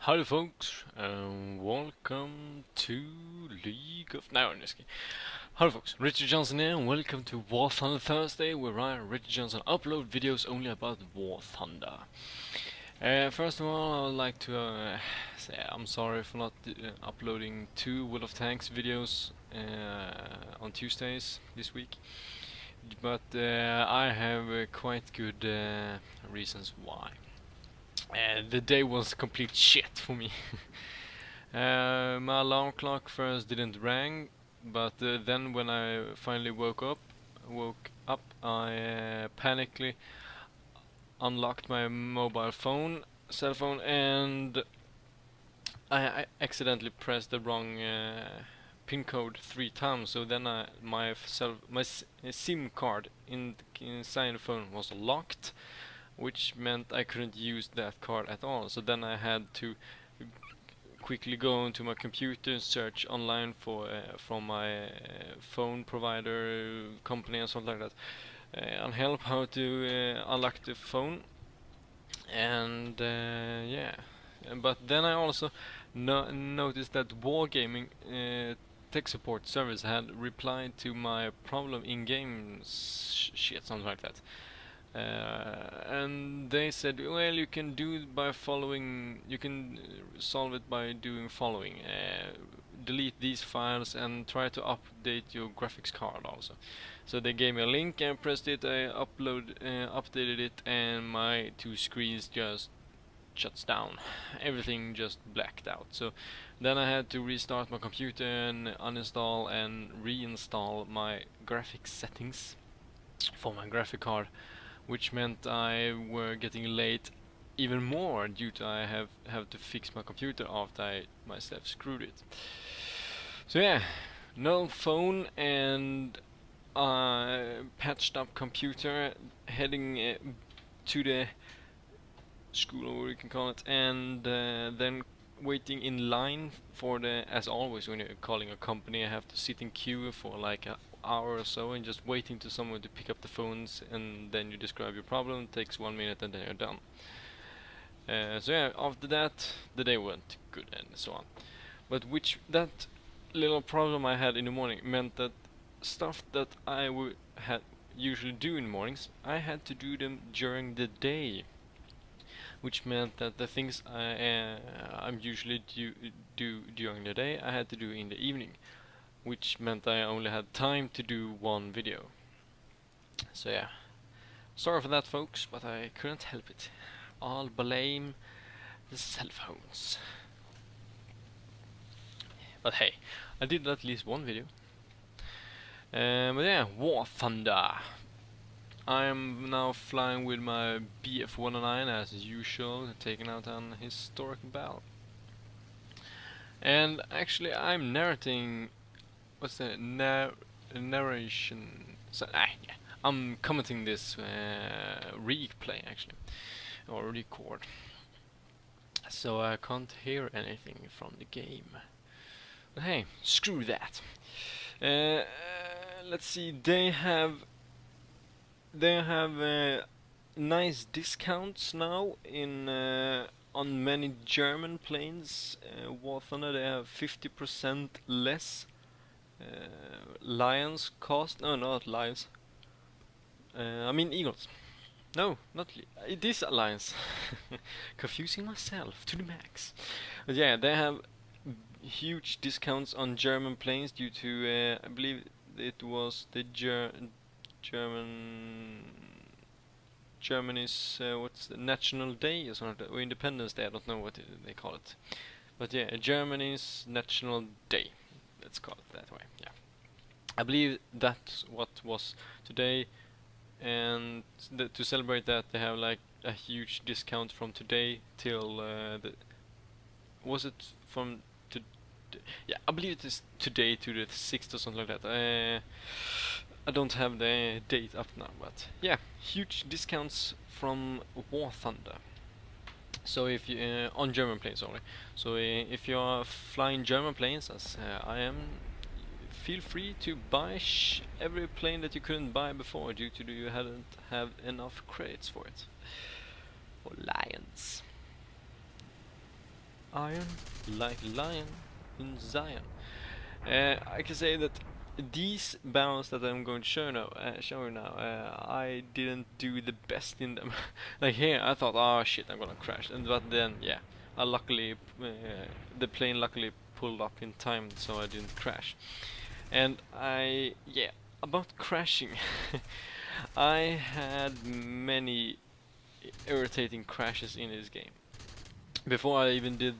Howdy folks, and welcome to League of... No, I'm just kidding. Howdy folks, Richard Johnson here, and welcome to Thunder Thursday, where I, Richard Johnson, upload videos only about War Thunder. First of all, I would like to say I'm sorry for not uploading 2 World of Tanks videos on Tuesdays this week. But I have quite good reasons why. The day was complete shit for me. My alarm clock first didn't ring, but then when I finally woke up, I panically unlocked my mobile phone, cell phone, and I accidentally pressed the wrong pin code 3 times. So then my SIM card inside the phone was locked, which meant I couldn't use that card at all. So then I had to quickly go into my computer and search online for from my phone provider company and something like that, on help how to unlock the phone. And yeah, but then I also noticed that Wargaming tech support service had replied to my problem in game shit, something like that. And they said, well, you can do it by following, you can solve it by doing following. Delete these files and try to update your graphics card also. So they gave me a link and pressed it, I updated it, and my 2 screens just shuts down. Everything just blacked out. So then I had to restart my computer and uninstall and reinstall my graphics settings for my graphic card, which meant I were getting late even more due to I have to fix my computer after I myself screwed it. So yeah, no phone and patched up computer, heading to the school, or what you can call it, and then waiting in line for the, as always when you're calling a company, I have to sit in queue for like a hour or so and just waiting to someone to pick up the phones, and then you describe your problem. It takes 1 minute and then you're done. So yeah, after that the day went good and so on. But that little problem I had in the morning meant that stuff that I would usually do in the mornings, I had to do them during the day, which meant that the things I'm usually do during the day I had to do in the evening, which meant I only had time to do 1 video. So yeah, sorry for that folks, but I couldn't help it. I'll blame the cell phones. But hey, I did at least 1 video. But yeah, War Thunder. I'm now flying with my BF-109 as usual, taking out an historic battle. And actually I'm narrating, what's the narration? So, yeah, I'm commenting this replay actually, or record. So I can't hear anything from the game. But hey, screw that. Let's see. They have nice discounts now in on many German planes. War Thunder, they have 50% less lions cost. No, not lions. I mean eagles. No, not it is alliance. Confusing myself to the max. But yeah, they have huge discounts on German planes due to I believe it was the Germany's what's the National Day or something, or Independence Day. I don't know what they call it, but yeah, Germany's National Day. Let's call it that way. Yeah, I believe that's what was today, and to celebrate that, they have like a huge discount from today till was it from to yeah, I believe it is today to the 6th or something like that. I don't have the date up now, but yeah, huge discounts from War Thunder. So if you on German planes only. So if you are flying German planes, as I am, feel free to buy every plane that you couldn't buy before due to you hadn't have enough credits for it. Or lions. iron like lion in Zion. I can say that these battles that I'm going to show you now, I didn't do the best in them. Like here, I thought, oh shit, I'm gonna crash, but then, yeah, I luckily, the plane luckily pulled up in time, so I didn't crash. And yeah, about crashing, I had many irritating crashes in this game. Before I even did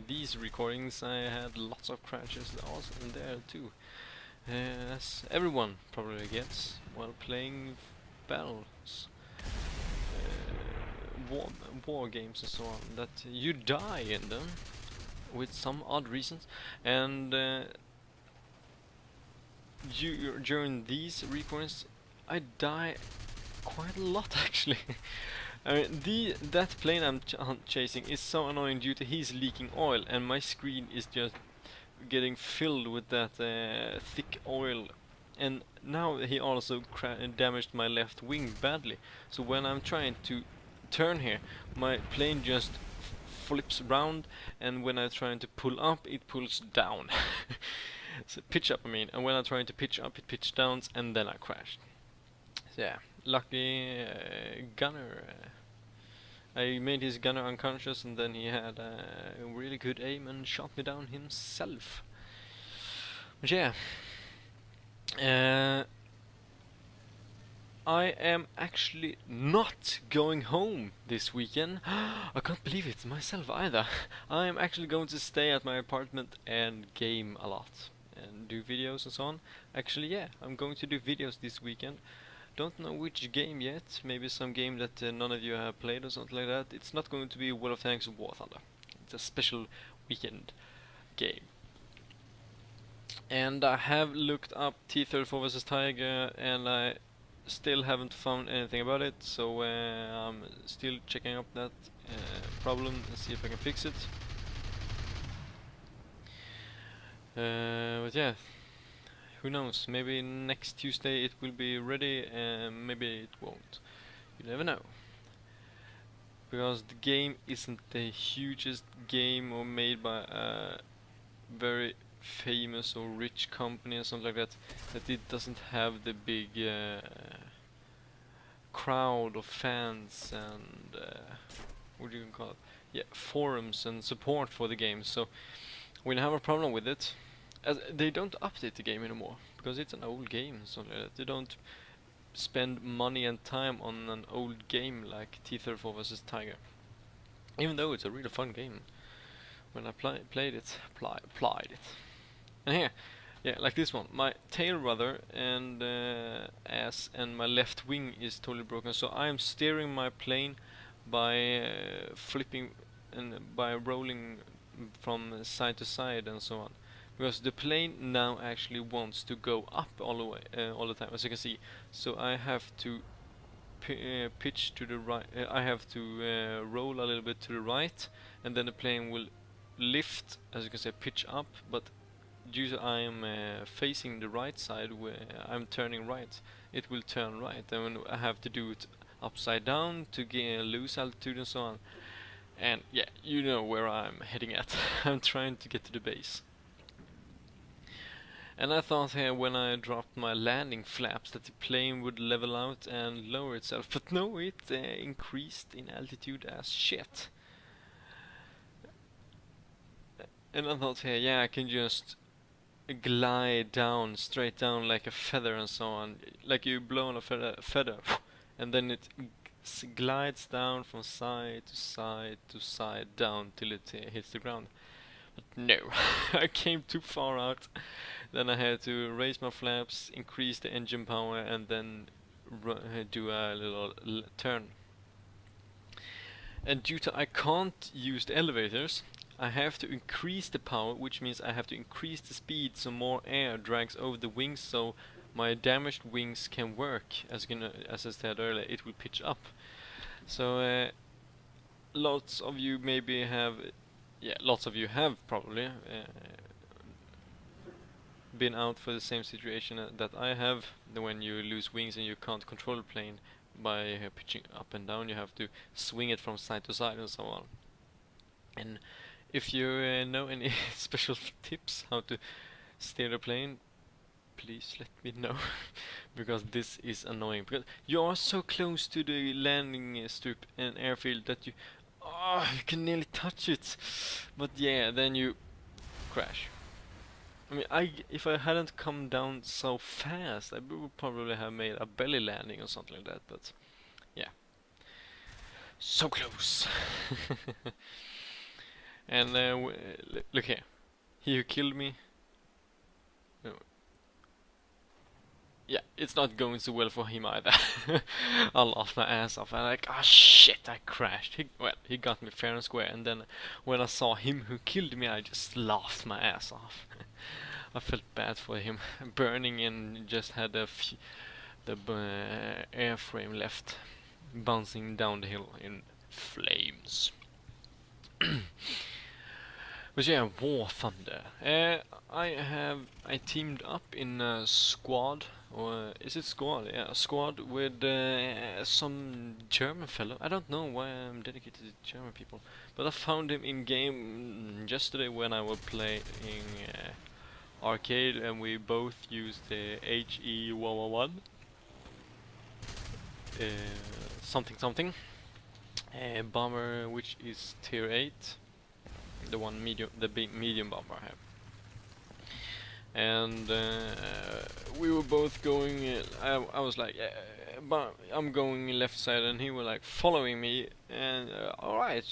these recordings, I had lots of crashes also in there too. As everyone probably gets while playing battles, war games and so on, that you die in them with some odd reasons, and during these recordings I die quite a lot actually. I mean, that plane I'm chasing is so annoying due to he's leaking oil and my screen is just getting filled with that thick oil, and now he also damaged my left wing badly. So when I'm trying to turn here, my plane just flips around, and when I'm trying to pull up, it pulls down. So pitch up, I mean, and when I'm trying to pitch up, it pitch downs, and then I crashed. So yeah, lucky gunner. I made his gunner unconscious, and then he had a really good aim and shot me down himself. But yeah, I am actually not going home this weekend. I can't believe it myself either. I am actually going to stay at my apartment and game a lot and do videos and so on. Actually, yeah, I'm going to do videos this weekend. Don't know which game yet. Maybe some game that none of you have played or something like that. It's not going to be World of Tanks or War Thunder. It's a special weekend game. And I have looked up T-34 vs Tiger, and I still haven't found anything about it. So I'm still checking up that problem and see if I can fix it. But yeah. Who knows, maybe next Tuesday it will be ready, and maybe it won't. You never know. Because the game isn't the hugest game or made by a very famous or rich company or something like that it doesn't have the big crowd of fans and what do you call it? Yeah, forums and support for the game. So we don't have a problem with it. As they don't update the game anymore because it's an old game, so they don't spend money and time on an old game like T-34 vs Tiger. Even though it's a really fun game, when I played it, applied it. And here, yeah, like this one, my tail rudder and ass and my left wing is totally broken. So I am steering my plane by flipping and by rolling from side to side and so on. Because the plane now actually wants to go up all the way, all the time, as you can see. So I have to pitch to the right. I have to roll a little bit to the right, and then the plane will lift, as you can say, pitch up. But due to I'm facing the right side, where I'm turning right, it will turn right, and I have to do it upside down to lose altitude and so on. And yeah, you know where I'm heading at. I'm trying to get to the base. And I thought here when I dropped my landing flaps that the plane would level out and lower itself, but no, it increased in altitude as shit. And I thought here, yeah, I can just glide down, straight down like a feather and so on, like you blow on a feather, and then it glides down from side to side to side down till it hits the ground. But no, I came too far out. Then I had to raise my flaps, increase the engine power, and then do a little turn. And due to I can't use the elevators, I have to increase the power, which means I have to increase the speed so more air drags over the wings, so my damaged wings can work. As I said earlier, it will pitch up. So lots of you maybe have, yeah, lots of you have probably been out for the same situation that I have. When you lose wings and you can't control the plane by pitching up and down, you have to swing it from side to side and so on. And If you know any special tips how to steer the plane, please let me know. Because this is annoying, because you are so close to the landing strip and airfield that you can nearly touch it, but yeah, then you crash. I mean, if I hadn't come down so fast, I would probably have made a belly landing or something like that, but yeah, so close. And look here, he who killed me, no, yeah, it's not going so well for him either. I laughed my ass off. I'm like, oh shit, I crashed. He got me fair and square, and then when I saw him who killed me, I just laughed my ass off. I felt bad for him, burning and just had the airframe left, bouncing down the hill in flames. But yeah, War Thunder. I teamed up in a squad, or is it squad? Yeah, a squad with some German fellow. I don't know why I'm dedicated to German people, but I found him in game yesterday when I was playing arcade, and we both used the HE111 something something bomber, which is tier 8. The one medium, the big medium bomber I have, and we were both going. I was like, I'm going left side, and he was like following me. And all right,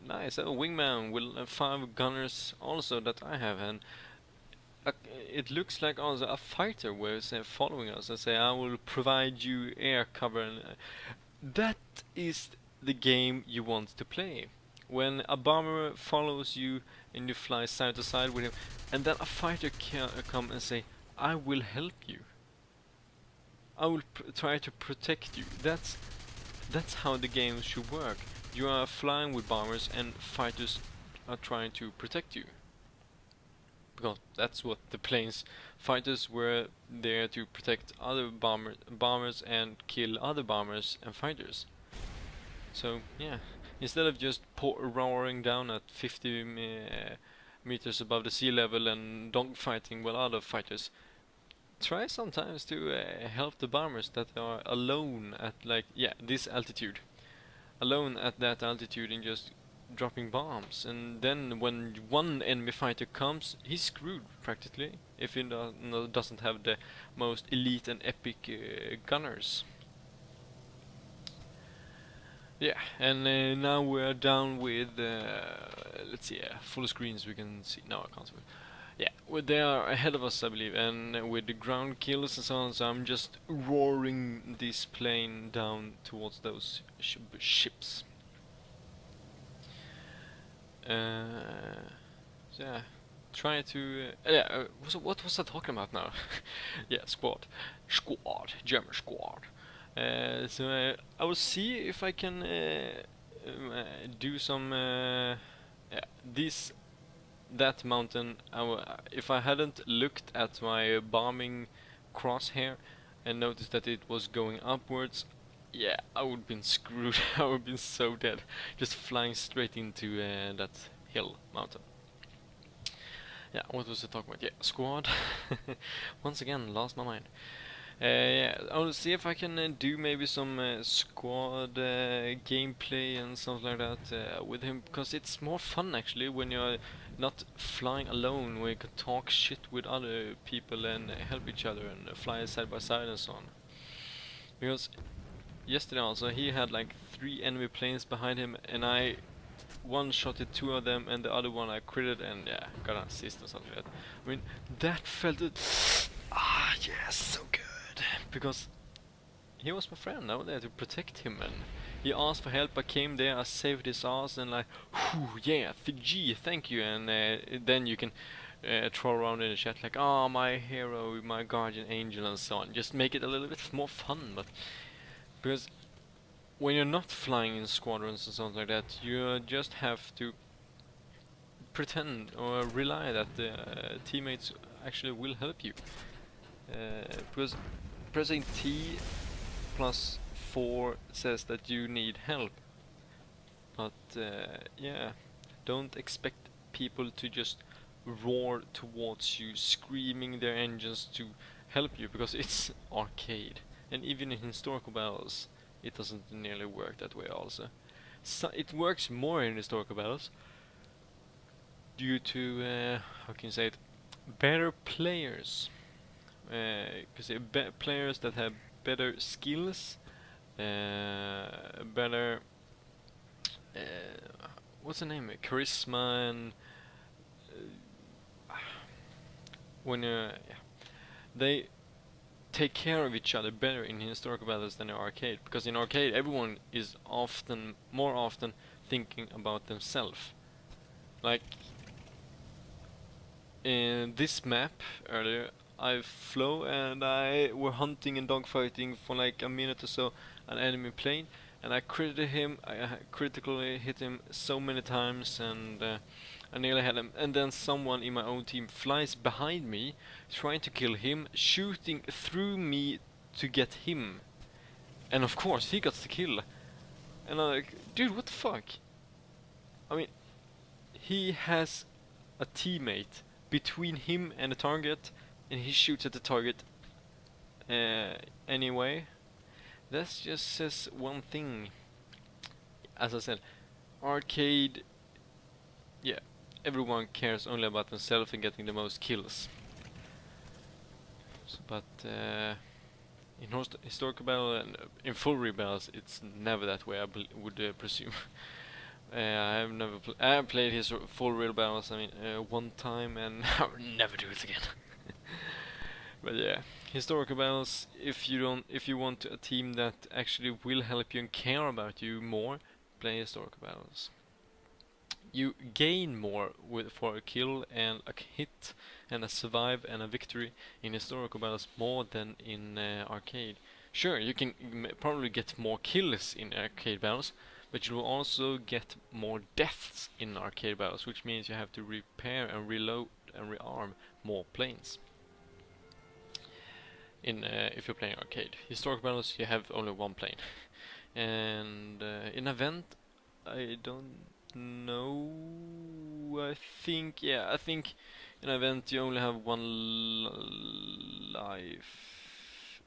nice. A wingman with 5 gunners also that I have, and it looks like also a fighter was following us. I say, I will provide you air cover, and that is the game you want to play. When a bomber follows you and you fly side to side with him, and then a fighter can come and say, I will help you. I will try to protect you. That's how the game should work. You are flying with bombers and fighters are trying to protect you. Because that's what the planes fighters were there to protect other bombers and kill other bombers and fighters. So yeah. Instead of just roaring down at 50 meters above the sea level and dogfighting with other fighters, try sometimes to help the bombers that are alone at this altitude. Alone at that altitude and just dropping bombs. And then when one enemy fighter comes, he's screwed practically if he doesn't have the most elite and epic gunners. Yeah, and now we're down with, let's see, full screens we can see. No, I can't see. Yeah, well, they are ahead of us, I believe, and with the ground kills and so on, so I'm just roaring this plane down towards those ships. So yeah, try to, what was I talking about now? Yeah, squad, German squad. So I will see if I can do some that mountain. If I hadn't looked at my bombing crosshair and noticed that it was going upwards, yeah, I would have been screwed. I would have been so dead, just flying straight into that hill mountain. Yeah, what was I talking about? Yeah, squad. Once again, lost my mind. Yeah, I'll see if I can do maybe some squad gameplay and something like that with him, because it's more fun actually when you're not flying alone, where you can talk shit with other people and help each other and fly side by side and so on. Because yesterday also he had like 3 enemy planes behind him, and I one-shotted 2 of them, and the other one I critted and yeah, got an assist or something like that. I mean, that felt it. Ah, yes, so good. Because he was my friend, I was there to protect him, and he asked for help. I came there, I saved his ass, and like, whew, yeah, gee, thank you. And then you can troll around in the chat like, oh, my hero, my guardian angel, and so on. Just make it a little bit more fun. But because when you're not flying in squadrons and something like that, you just have to pretend or rely that the teammates actually will help you. Because pressing T+4 says that you need help, but yeah, don't expect people to just roar towards you, screaming their engines to help you, because it's arcade. And even in historical battles, it doesn't nearly work that way also. So it works more in historical battles due to, how can you say it, better players. Players that have better skills, better, what's the name? Charisma, and when yeah, they take care of each other better in historical battles than in arcade, because in arcade everyone is more often thinking about themselves. Like in this map earlier, I flew and I were hunting and dogfighting for like a minute or so an enemy plane, and I critically hit him so many times, and I nearly had him. And then someone in my own team flies behind me, trying to kill him, shooting through me to get him. And of course, he got the kill. And I'm like, dude, what the fuck? I mean, he has a teammate between him and the target, and he shoots at the target anyway. That just says one thing. As I said, arcade, yeah, everyone cares only about themselves and getting the most kills. So, but in historical battle and in full rebattles, it's never that way. I would presume. I have never I have played his full real battles. I mean, one time, and I will never do it again. But yeah, historical battles. If you want a team that actually will help you and care about you more, play historical battles. You gain more for a kill and a hit and a survive and a victory in historical battles more than in arcade. Sure, you can probably get more kills in arcade battles, but you will also get more deaths in arcade battles, which means you have to repair and reload and rearm more planes. If you're playing arcade, historical battles, you have only one plane, and in event, I don't know. I think in event you only have one life.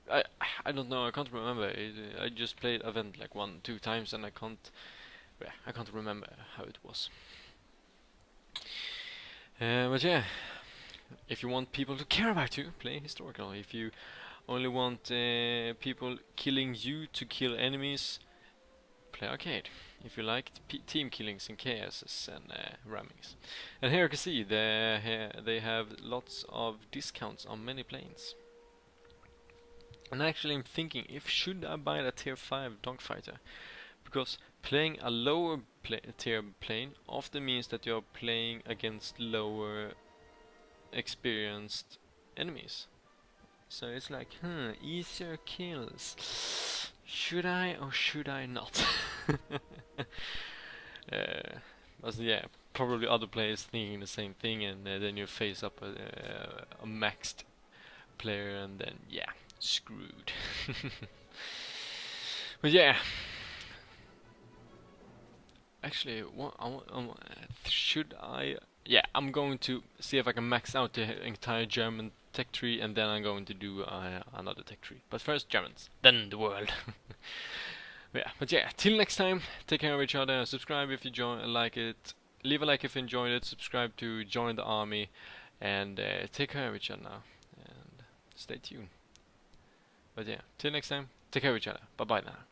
I don't know. I can't remember. I just played event like 1-2 times, and I can't remember how it was. But yeah. If you want people to care about you, play historical. If you only want people killing you to kill enemies, play arcade. If you like team killings and chaoses and rammings. And here you can see they have lots of discounts on many planes. And actually I'm thinking, should I buy the tier 5 dogfighter? Because playing a lower tier plane often means that you're playing against lower experienced enemies. So it's like, easier kills. Should I or should I not? But yeah, probably other players thinking the same thing, and then you face up a maxed player, and then yeah, screwed. But yeah. Actually, should I? Yeah, I'm going to see if I can max out the entire German tech tree, and then I'm going to do another tech tree. But first Germans, then the world. But yeah, till next time, take care of each other, subscribe if you like it, leave a like if you enjoyed it, subscribe to join the army, and take care of each other now, and stay tuned. But yeah, till next time, take care of each other, bye bye now.